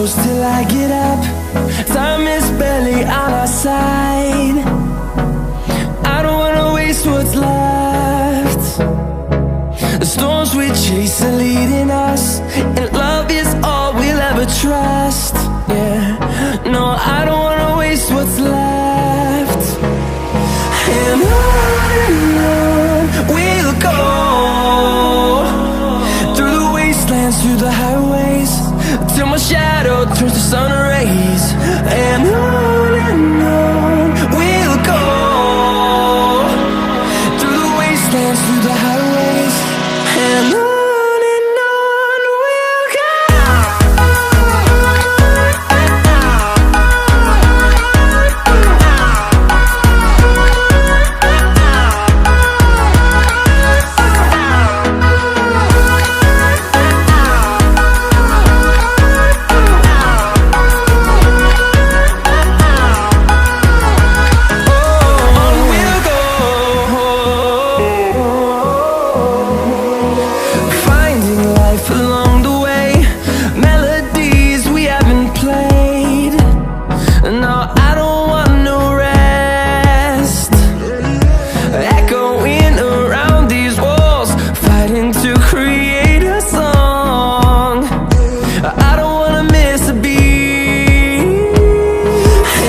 close till I get up. Time is barely on our side. I don't wanna waste what's left. The storms we chase are leading us, and love is all we'll ever trust. Yeah, no, I don't wanna waste what's left. And on we'll go, through the wastelands, through the highways, till my shadow turns to sun rays. And on we'll go, through the wastelands, through the highways, and on we'll go. Along the way, melodies we haven't played. No, I don't want no rest. Echoing around these walls, fighting to create a song. I don't wanna miss a beat.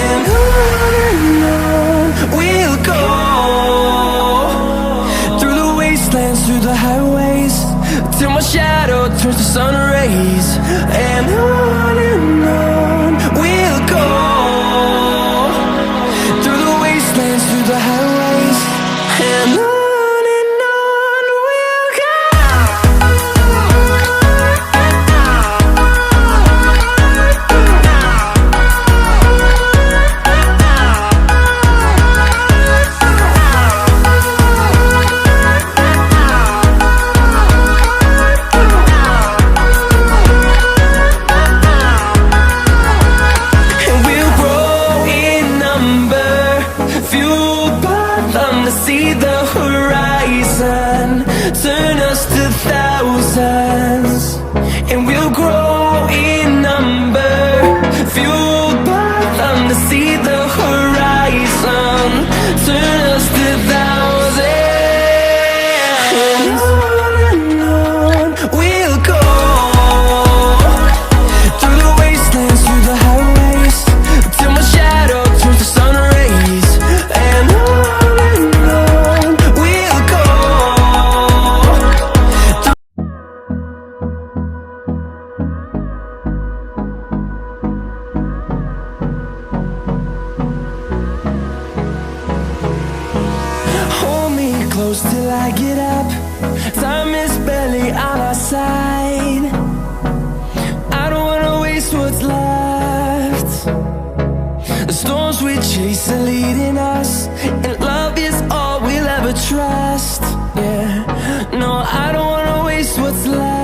And on we'll go, through the wastelands, through the highways, till my shadow turns to sun rays. And on we'll go, through the wastelands, through the highways, and on we'll go. See the horizon, turn us to thousands, and we'll grow in number. Fueled by them to see the horizon, turn us to thousands. And on we'll go, through the wastelands, through the highways, till my shadow turns to sun rays. And close till I get up. Time is barely on our side. I don't wanna waste what's left. The storms we chase are leading us, and love is all we'll ever trust. Yeah, no, I don't wanna waste what's left.